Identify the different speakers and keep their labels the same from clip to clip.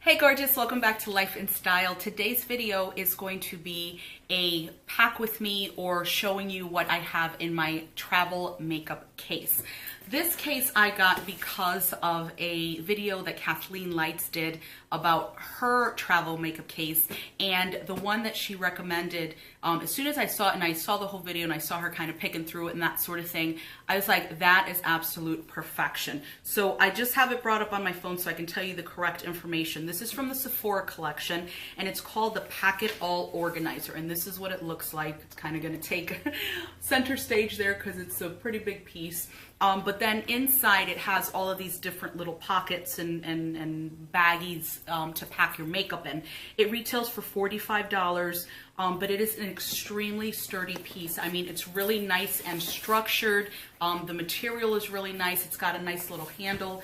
Speaker 1: Hey gorgeous, welcome back to Life in Style. Today's video is going to be a pack with me or showing you what I have in my travel makeup case. This case I got because of a video that Kathleen Lights did about her travel makeup case, and the one that she recommended, as soon as I saw it and I saw the whole video and I saw her kind of picking through it and that sort of thing, I was like, that is absolute perfection. So I just have it brought up on my phone so I can tell you the correct information. This is from the Sephora collection and it's called the Pack It All Organizer, and this is what it looks like. It's kind of going to take center stage there because it's a pretty big piece. But then inside it has all of these different little pockets and baggies to pack your makeup in. It retails for $45, but it is an extremely sturdy piece. I mean, it's really nice and structured. The material is really nice. It's got a nice little handle.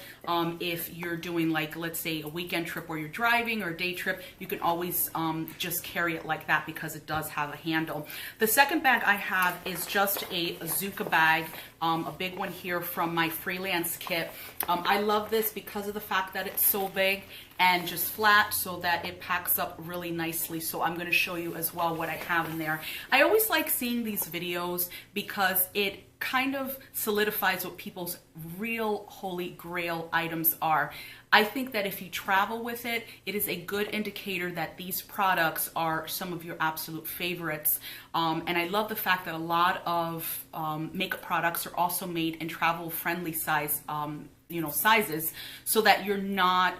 Speaker 1: If you're doing, like, let's say a weekend trip where you're driving or a day trip, you can always just carry it like that because it does have a handle. The second bag I have is just a Zucca bag, a big one here from my freelance kit. I love this because of the fact that it's so big and just flat so that it packs up really nicely. So I'm going to show you as well what I have in there. I always like seeing these videos because it kind of solidifies what people's real holy grail items are. I think that if you travel with it, it is a good indicator that these products are some of your absolute favorites. And I love the fact that a lot of makeup products are also made in travel-friendly sizes, so that you're not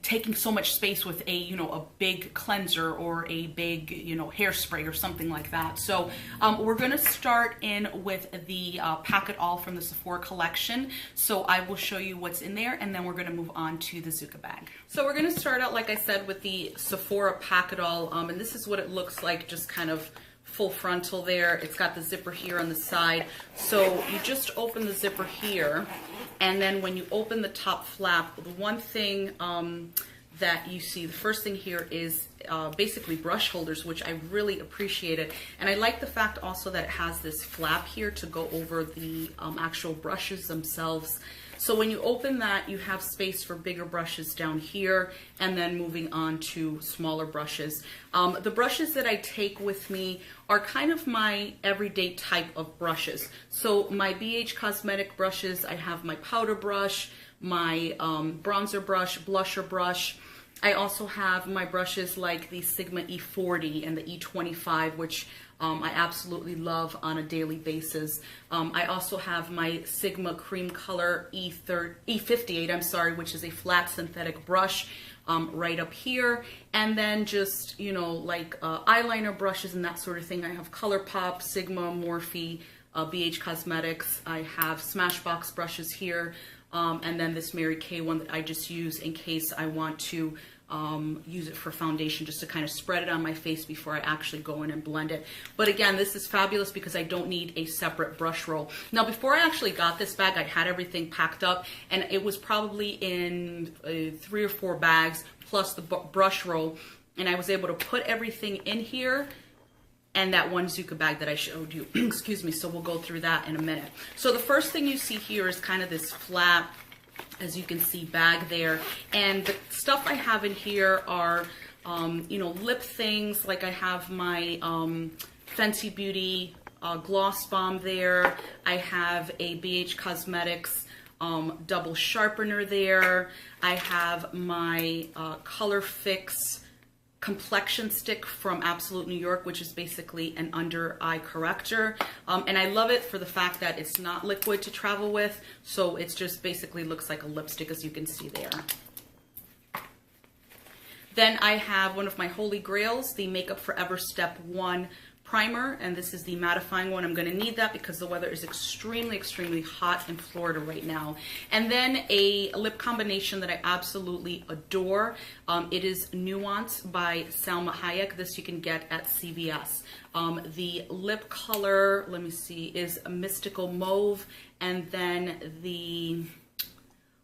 Speaker 1: taking so much space with a big cleanser or a big hairspray or something like that. So we're going to start in with the Pack It All from the Sephora collection. So I will show you what's in there, and then we're going to move on to the Zucca bag. So we're going to start out, like I said, with the Sephora Pack It All, and this is what it looks like, just kind of full frontal there. It's got the zipper here on the side. So you just open the zipper here, and then when you open the top flap, the one thing that you see, the first thing here is basically brush holders, which I really appreciated. And I like the fact also that it has this flap here to go over the actual brushes themselves. So when you open that, you have space for bigger brushes down here, and then moving on to smaller brushes. The brushes that I take with me are kind of my everyday type of brushes. So my BH Cosmetic brushes, I have my powder brush, my bronzer brush, blusher brush. I also have my brushes like the Sigma E40 and the E25, which I absolutely love on a daily basis. I also have my Sigma Cream Color E58, I'm sorry, which is a flat synthetic brush right up here. And then just, like eyeliner brushes and that sort of thing. I have ColourPop, Sigma, Morphe, BH Cosmetics. I have Smashbox brushes here. And then this Mary Kay one that I just use in case I want to use it for foundation, just to kind of spread it on my face before I actually go in and blend it. But again, this is fabulous because I don't need a separate brush roll. Now, before I actually got this bag, I had everything packed up, and it was probably in 3 or 4 bags plus the brush roll, and I was able to put everything in here and that one Zucca bag that I showed you. Excuse me. So we'll go through that in a minute. So the first thing you see here is kind of this flat, as you can see, bag there. And the stuff I have in here are, lip things. Like I have my Fenty Beauty Gloss Bomb there. I have a BH Cosmetics double sharpener there. I have my Color Fix complexion stick from Absolute New York, which is basically an under eye corrector. And I love it for the fact that it's not liquid to travel with, so it just basically looks like a lipstick, as you can see there. Then I have one of my holy grails, the Makeup Forever Step 1 primer, and this is the mattifying one. I'm going to need that because the weather is extremely, extremely hot in Florida right now. And then a lip combination that I absolutely adore. It is Nuance by Salma Hayek. This you can get at CVS. The lip color, let me see, is a Mystical Mauve, and then the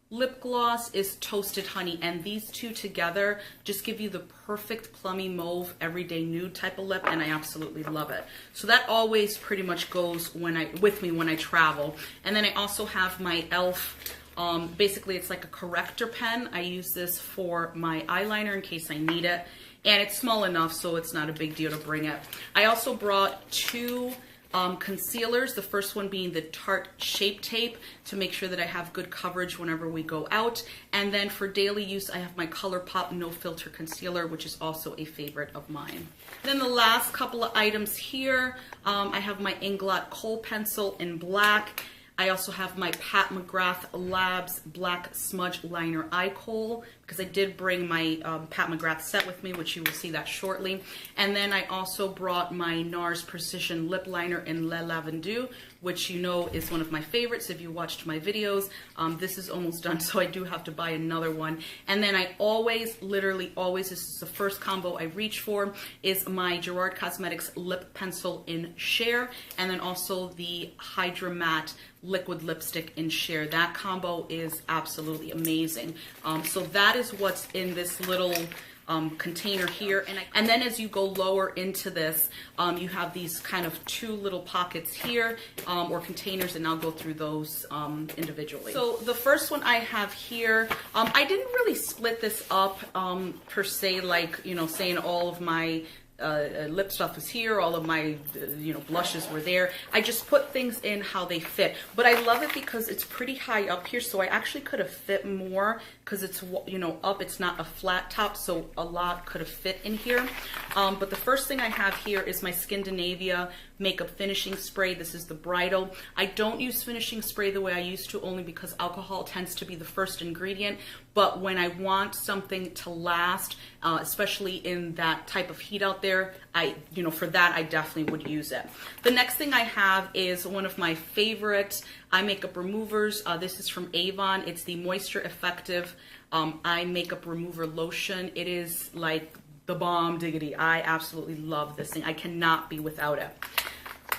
Speaker 1: lip gloss is Toasted Honey, and these two together just give you the perfect plummy mauve everyday nude type of lip, and I absolutely love it. So that always pretty much goes with me when I travel. And then I also have my e.l.f. Basically, it's like a corrector pen. I use this for my eyeliner in case I need it. And it's small enough, so it's not a big deal to bring it. I also brought two concealers, the first one being the Tarte Shape Tape to make sure that I have good coverage whenever we go out. And then for daily use, I have my ColourPop No Filter Concealer, which is also a favorite of mine. Then the last couple of items here, I have my Inglot Kohl Pencil in black. I also have my Pat McGrath Labs Black Smudge Liner Eye Kohl, because I did bring my Pat McGrath set with me, which you will see that shortly. And then I also brought my NARS Precision Lip Liner in Le Lavandou, which you know is one of my favorites if you watched my videos. This is almost done, so I do have to buy another one. And then I always, literally always, this is the first combo I reach for, is my Gerard Cosmetics Lip Pencil in Share, and then also the Hydra Matte Liquid Lipstick in Share. That combo is absolutely amazing. So that is what's in this little container here. And then as you go lower into this, you have these kind of two little pockets here, or containers, and I'll go through those individually. So the first one I have here, I didn't really split this up per se, like, you know, saying all of my lip stuff was here, all of my blushes were there. I just put things in how they fit, but I love it because it's pretty high up here, so I actually could have fit more because it's, you know, up, it's not a flat top, so a lot could have fit in here. But the first thing I have here is my Skindinavia makeup finishing spray. This is the Bridal. I don't use finishing spray the way I used to, only because alcohol tends to be the first ingredient, but when I want something to last, especially in that type of heat out there, for that I definitely would use it. The next thing I have is one of my favorite eye makeup removers. This is from Avon. It's the Moisture Effective Eye Makeup Remover Lotion. It is like the bomb diggity. I absolutely love this thing. I cannot be without it.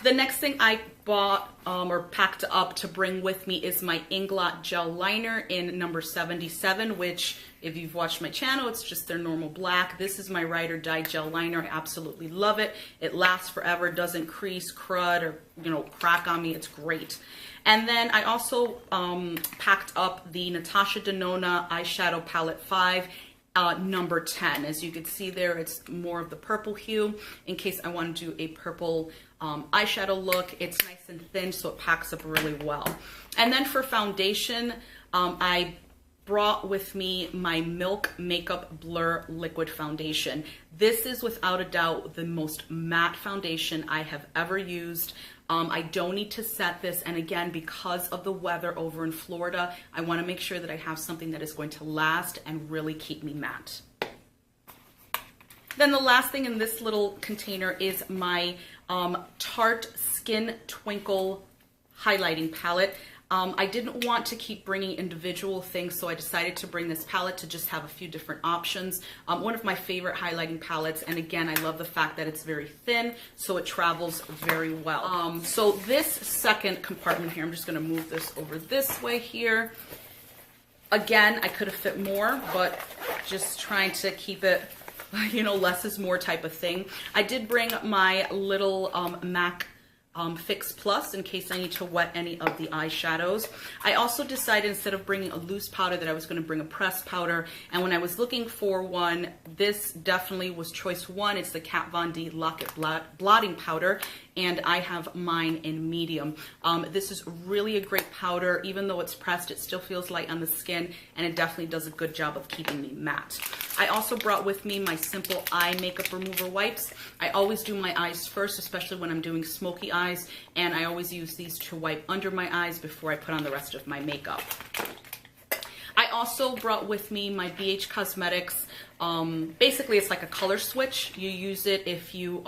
Speaker 1: The next thing I bought or packed up to bring with me is my Inglot Gel Liner in number 77, which, if you've watched my channel, it's just their normal black. This is my Ride or Die Gel Liner. I absolutely love it. It lasts forever, doesn't crease, crud, or crack on me. It's great. And then I also packed up the Natasha Denona Eyeshadow Palette 5. Number 10. As you can see there, it's more of the purple hue in case I want to do a purple eyeshadow look. It's nice and thin, so it packs up really well. And then for foundation, I brought with me my Milk Makeup Blur Liquid Foundation. This is without a doubt the most matte foundation I have ever used. I don't need to set this, and again, because of the weather over in Florida, I want to make sure that I have something that is going to last and really keep me matte. Then the last thing in this little container is my Tarte Skin Twinkle Highlighting Palette. I didn't want to keep bringing individual things, so I decided to bring this palette to just have a few different options. One of my favorite highlighting palettes, and again, I love the fact that it's very thin, so it travels very well. So this second compartment here, I'm just gonna move this over this way here. Again, I could have fit more, but just trying to keep it, less is more type of thing. I did bring my little MAC Fix Plus in case I need to wet any of the eyeshadows. I also decided, instead of bringing a loose powder, that I was going to bring a pressed powder, and when I was looking for one, this definitely was choice one. It's the Kat Von D Lock-It Blotting Powder, and I have mine in medium. This is really a great powder. Even though it's pressed, it still feels light on the skin, and it definitely does a good job of keeping me matte. I also brought with me my Simple Eye Makeup Remover Wipes. I always do my eyes first, especially when I'm doing smoky eyes, and I always use these to wipe under my eyes before I put on the rest of my makeup. I also brought with me my BH Cosmetics. Basically, it's like a color switch. You use it if you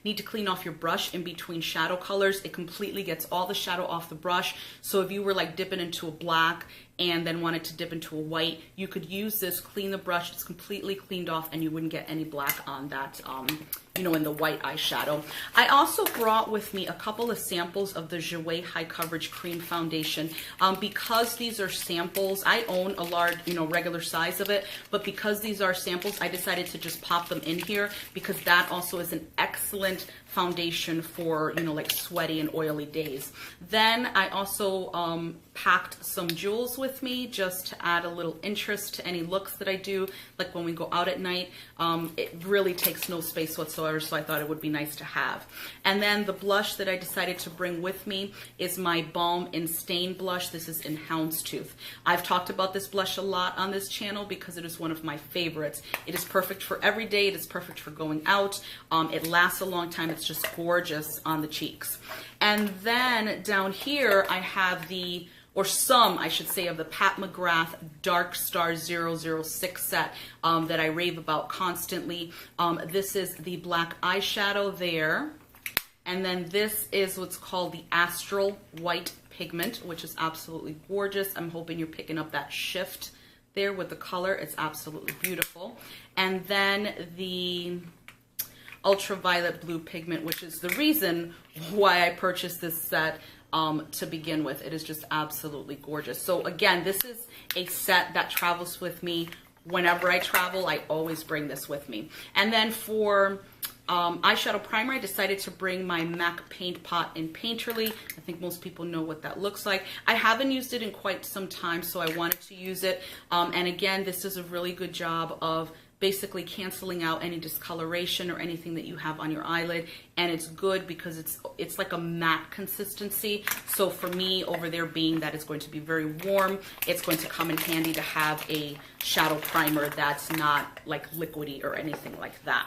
Speaker 1: need to clean off your brush in between shadow colors. It completely gets all the shadow off the brush. So if you were like dipping into a black and then wanted to dip into a white, you could use this, clean the brush, it's completely cleaned off, and you wouldn't get any black on that, in the white eyeshadow. I also brought with me a couple of samples of the Jouer High Coverage Cream Foundation. Because these are samples, I own a large, regular size of it, but because these are samples, I decided to just pop them in here because that also is an excellent foundation for, you know, like sweaty and oily days. Then I also packed some jewels with me just to add a little interest to any looks that I do, like when we go out at night. It really takes no space whatsoever, so I thought it would be nice to have. And then the blush that I decided to bring with me is my Balm in Stain blush. This is in Houndstooth. I've talked about this blush a lot on this channel because it is one of my favorites. It is perfect for every day. It is perfect for going out. It lasts a long time. It's just gorgeous on the cheeks. And then down here I have the, or some, I should say, of the Pat McGrath Dark Star 006 set that I rave about constantly. This is the black eyeshadow there. And then this is what's called the Astral White Pigment, which is absolutely gorgeous. I'm hoping you're picking up that shift there with the color. It's absolutely beautiful. And then the Ultraviolet Blue Pigment, which is the reason why I purchased this set to begin with. It is just absolutely gorgeous. So again, this is a set that travels with me. Whenever I travel, I always bring this with me. And then for eyeshadow primer, I decided to bring my MAC Paint Pot in Painterly. I think most people know what that looks like. I haven't used it in quite some time, so I wanted to use it. And again, this does a really good job of basically canceling out any discoloration or anything that you have on your eyelid, and it's good because it's like a matte consistency. So for me, over there being that it's going to be very warm, it's going to come in handy to have a shadow primer that's not like liquidy or anything like that.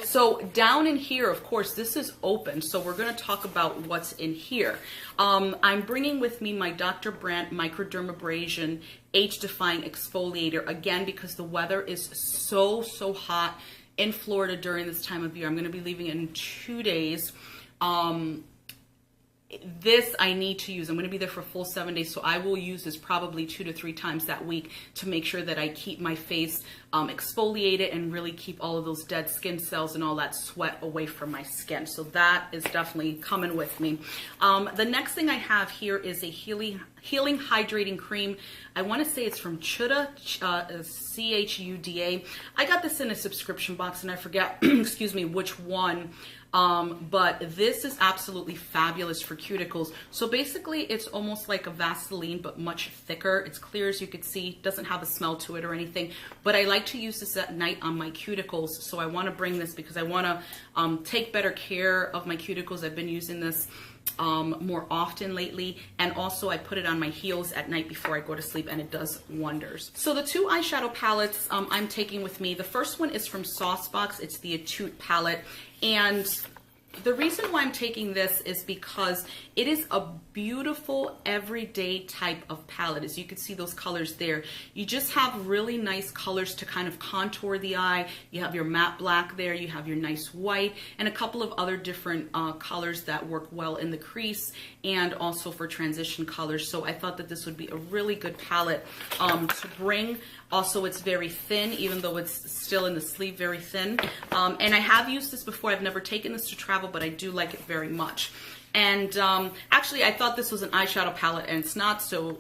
Speaker 1: So down in here, of course, this is open, so we're going to talk about what's in here. I'm bringing with me my Dr. Brandt Microdermabrasion Age-Defying Exfoliator, again, because the weather is so hot in Florida during this time of year. I'm going to be leaving in 2 days. This I need to use. I'm going to be there for a full 7 days, so I will use this probably 2 to 3 times that week to make sure that I keep my face exfoliated and really keep all of those dead skin cells and all that sweat away from my skin. So that is definitely coming with me. The next thing I have here is a Healing Hydrating Cream. I want to say it's from Chuda, C-H-U-D-A. I got this in a subscription box and I forget, excuse me, which one. But this is absolutely fabulous for cuticles. So basically it's almost like a Vaseline, but much thicker. It's clear as you can see, doesn't have a smell to it or anything, but I like to use this at night on my cuticles. So I want to bring this because I want to take better care of my cuticles. I've been using this more often lately, and also I put it on my heels at night before I go to sleep, and it does wonders. So the 2 eyeshadow palettes I'm taking with me, the first one is from Saucebox. It's the Etude palette, and the reason why I'm taking this is because it is a beautiful everyday type of palette. As you can see those colors there, you just have really nice colors to kind of contour the eye. You have your matte black there, you have your nice white, and a couple of other different colors that work well in the crease and also for transition colors. So I thought that this would be a really good palette to bring. Also, it's very thin, even though it's still in the sleeve, very thin. And I have used this before. I've never taken this to travel, but I do like it very much. And actually, I thought this was an eyeshadow palette, and it's not, so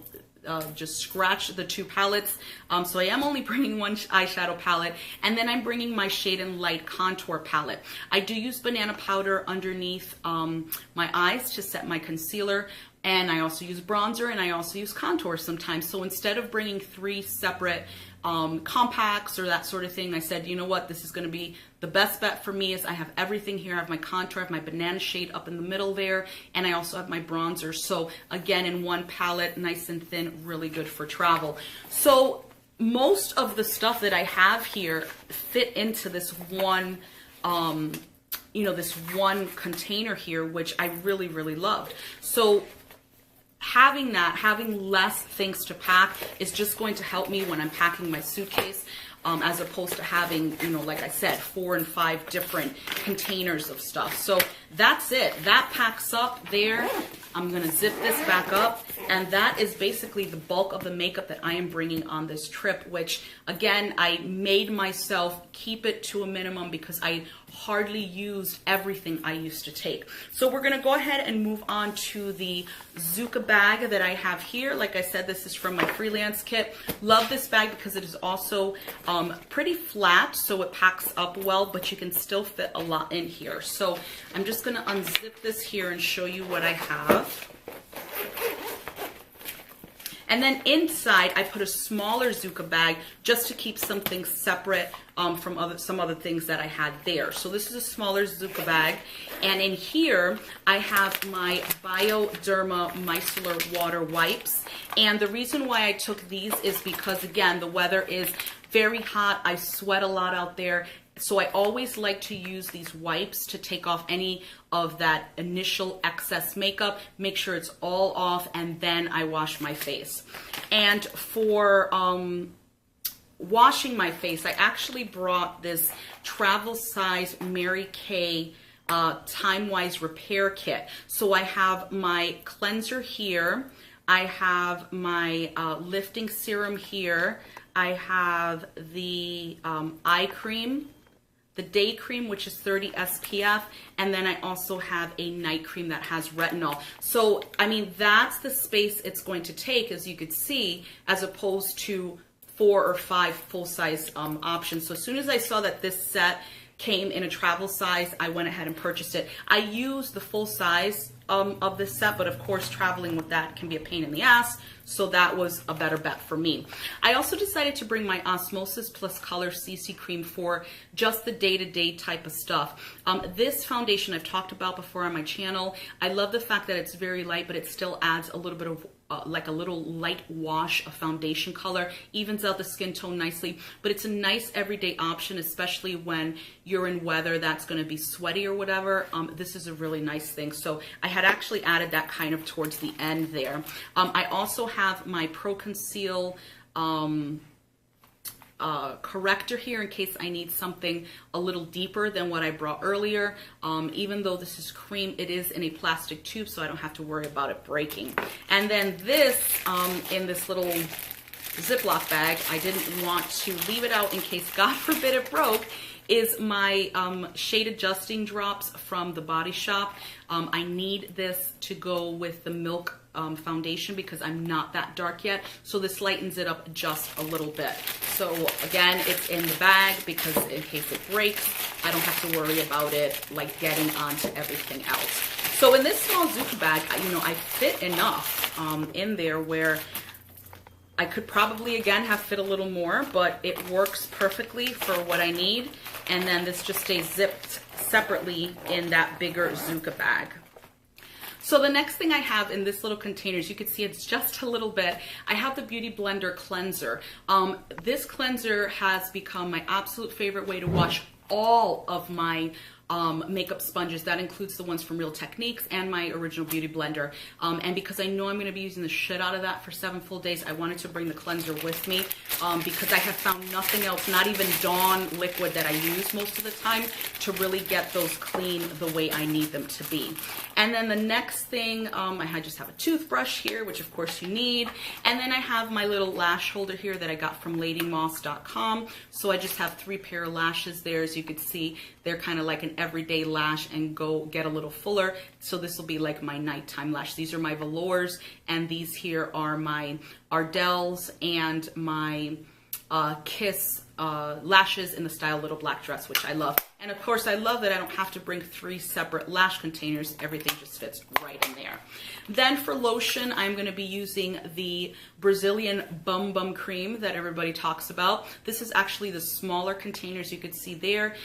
Speaker 1: just scratch the 2 palettes. So I am only bringing 1 eyeshadow palette, and then I'm bringing my Shade and Light contour palette. I do use banana powder underneath my eyes to set my concealer, and I also use bronzer, and I also use contour sometimes. So instead of bringing 3 separate compacts or that sort of thing, I said, you know what, this is going to be the best bet for me. Is I have everything here. I have my contour, I have my banana shade up in the middle there, and I also have my bronzer. So again, in 1 palette, nice and thin, really good for travel. So most of the stuff that I have here fit into this one this one container here, which I really loved. So having less things to pack is just going to help me when I'm packing my suitcase, as opposed to having, like I said, 4 and 5 different containers of stuff. So that's it. That packs up there. I'm going to zip this back up, and that is basically the bulk of the makeup that I am bringing on this trip, which again, I made myself keep it to a minimum because I hardly used everything I used to take. So we're going to go ahead and move on to the Zuca bag that I have here. Like I said, this is from my freelance kit. Love this bag because it is also pretty flat, so it packs up well, but you can still fit a lot in here. So I'm just going to unzip this here and show you what I have. And then inside, I put a smaller Zuca bag just to keep something separate from some other things that I had there. So this is a smaller Zuca bag. And in here, I have my Bioderma Micellar Water Wipes. And the reason why I took these is because, again, the weather is very hot. I sweat a lot out there. So I always like to use these wipes to take off any of that initial excess makeup, make sure it's all off, and then I wash my face. And for washing my face, I actually brought this travel size Mary Kay Time-Wise Repair Kit. So I have my cleanser here, I have my lifting serum here, I have the eye cream, the day cream, which is 30 SPF, and then I also have a night cream that has retinol. So, I mean, that's the space it's going to take, as you could see, as opposed to 4 or 5 full-size options. So as soon as I saw that this set came in a travel size, I went ahead and purchased it. I use the full size of this set, but of course traveling with that can be a pain in the ass, so that was a better bet for me. I also decided to bring my Osmosis Plus Color CC Cream for just the day-to-day type of stuff. This foundation I've talked about before on my channel. I love the fact that it's very light, but it still adds a little bit of like a little light wash of foundation color, evens out the skin tone nicely, but it's a nice everyday option, especially when you're in weather that's going to be sweaty or whatever. This is a really nice thing. So I had actually added that kind of towards the end there. I also have my Pro Conceal corrector here in case I need something a little deeper than what I brought earlier. Even though this is cream, it is in a plastic tube, so I don't have to worry about it breaking. And then this, in this little Ziploc bag, I didn't want to leave it out in case, God forbid, it broke, is my shade adjusting drops from the Body Shop. I need this to go with the Milk foundation because I'm not that dark yet, so this lightens it up just a little bit. So again, it's in the bag because in case it breaks, I don't have to worry about it like getting onto everything else. So in this small Zuca bag, you know, I fit enough in there where I could probably, again, have fit a little more, but it works perfectly for what I need. And then this just stays zipped separately in that bigger Zuca bag. So the next thing I have in this little container, as you can see, it's just a little bit, I have the Beauty Blender cleanser. This cleanser has become my absolute favorite way to wash all of my makeup sponges. That includes the ones from Real Techniques and my original Beauty Blender. And because I know I'm going to be using the shit out of that for 7 full days, I wanted to bring the cleanser with me because I have found nothing else, not even Dawn liquid that I use most of the time, to really get those clean the way I need them to be. And then the next thing, I just have a toothbrush here, which of course you need. And then I have my little lash holder here that I got from ladymoss.com. So I just have 3 pair of lashes there. As you can see, they're kind of like an everyday lash and go get a little fuller. So this will be like my nighttime lash. These are my velours, and these here are my Ardell's and my Kiss lashes in the style Little Black Dress, which I love. And of course, I love that I don't have to bring 3 separate lash containers. Everything just fits right in there. Then for lotion, I'm going to be using the Brazilian Bum Bum Cream that everybody talks about. This is actually the smaller containers you could see there.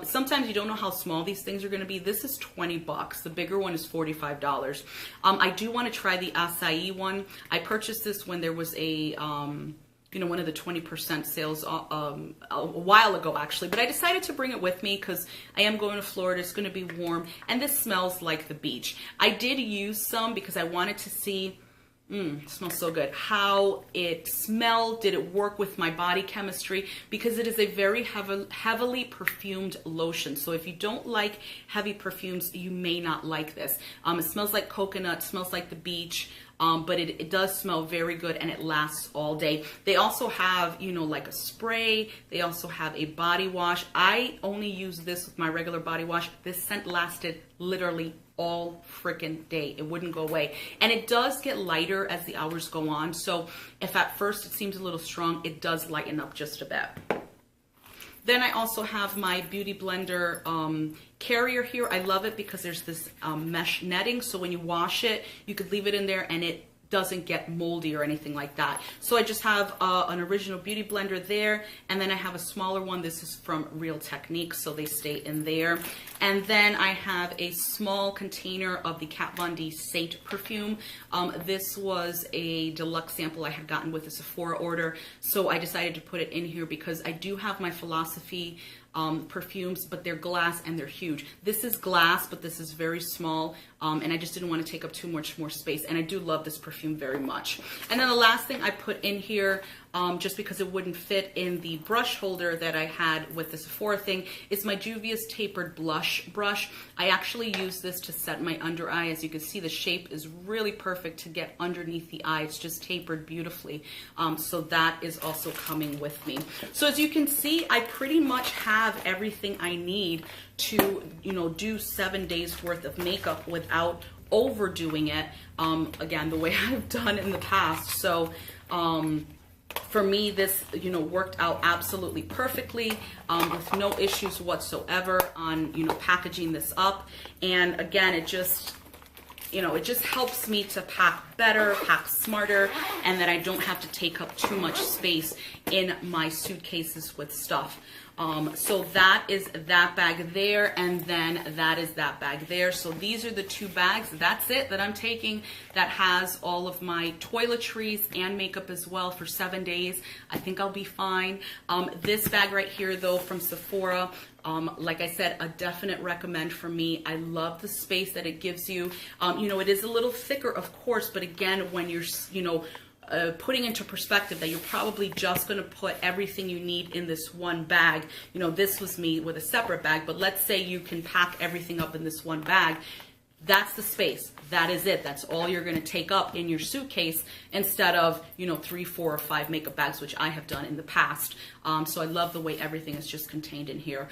Speaker 1: Sometimes you don't know how small these things are going to be. This is 20 bucks. The bigger one is $45. I do want to try the acai one. I purchased this when there was a you know, one of the 20% sales a while ago, actually. But I decided to bring it with me because I am going to Florida. It's going to be warm, and this smells like the beach. I did use some because I wanted to see, it smells so good, how it smelled. Did it work with my body chemistry? Because it is a very heavily perfumed lotion. So if you don't like heavy perfumes, you may not like this. It smells like coconut, smells like the beach. But it does smell very good, and it lasts all day. They also have, you know, like a spray. They also have a body wash. I only use this with my regular body wash. This scent lasted literally all freaking day. It wouldn't go away. And it does get lighter as the hours go on. So if at first it seems a little strong, it does lighten up just a bit. Then I also have my Beauty Blender carrier here. I love it because there's this mesh netting, so when you wash it, you could leave it in there and it doesn't get moldy or anything like that. So I just have an original Beauty Blender there, and then I have a smaller one. This is from Real Technique, so they stay in there. And then I have a small container of the Kat Von D Saint perfume. This was a deluxe sample I had gotten with a Sephora order, so I decided to put it in here because I do have my Philosophy perfumes, but they're glass and they're huge. This is glass, but this is very small, and I just didn't want to take up too much more space, and I do love this perfume very much. And then the last thing I put in here, just because it wouldn't fit in the brush holder that I had with the Sephora thing, is my Juvia's Tapered Blush Brush. I actually use this to set my under eye. As you can see, the shape is really perfect to get underneath the eye. It's just tapered beautifully. So that is also coming with me. So as you can see, I pretty much have everything I need to, you know, do 7 days worth of makeup without overdoing it, again, the way I've done in the past. So for me, this, you know, worked out absolutely perfectly, with no issues whatsoever on, you know, packaging this up. And again, it just, you know, it just helps me to pack better, pack smarter, and that I don't have to take up too much space in my suitcases with stuff. So that is that bag there, and then that is that bag there. So these are the two bags. That's it that I'm taking, that has all of my toiletries and makeup as well for 7 days. I think I'll be fine. This bag right here, though, from Sephora, like I said, a definite recommend for me. I love the space that it gives you. You know, it is a little thicker, of course, but again, when you're, you know, putting into perspective that you're probably just going to put everything you need in this one bag. You know, this was me with a separate bag, but let's say you can pack everything up in this one bag. That's the space. That is it. That's all you're going to take up in your suitcase, instead of, you know, 3, 4, or 5 makeup bags, which I have done in the past. So I love the way everything is just contained in here.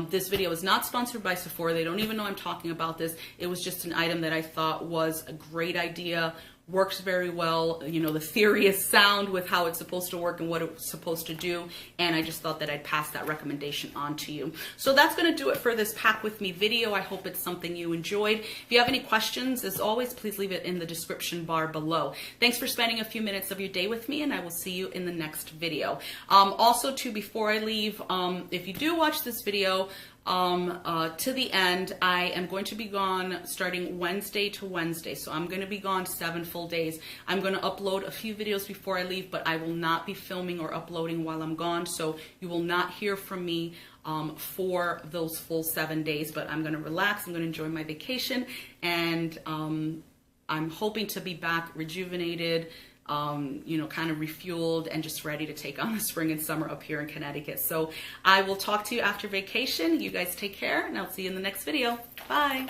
Speaker 1: This video is not sponsored by Sephora. They don't even know I'm talking about this. It was just an item that I thought was a great idea. Works very well. You know, the theory is sound with how it's supposed to work and what it's supposed to do, and I just thought that I'd pass that recommendation on to you. So that's going to do it for this Pack With Me video. I hope it's something you enjoyed. If you have any questions, as always, please leave it in the description bar below. Thanks for spending a few minutes of your day with me, and I will see you in the next video. Also, too, before I leave, if you do watch this video to the end, I am going to be gone starting Wednesday to Wednesday. So I'm going to be gone 7 full days. I'm going to upload a few videos before I leave, but I will not be filming or uploading while I'm gone. So you will not hear from me for those full 7 days, but I'm going to relax. I'm going to enjoy my vacation, and I'm hoping to be back rejuvenated, you know, kind of refueled and just ready to take on the spring and summer up here in Connecticut. So I will talk to you after vacation. You guys take care, and I'll see you in the next video. Bye.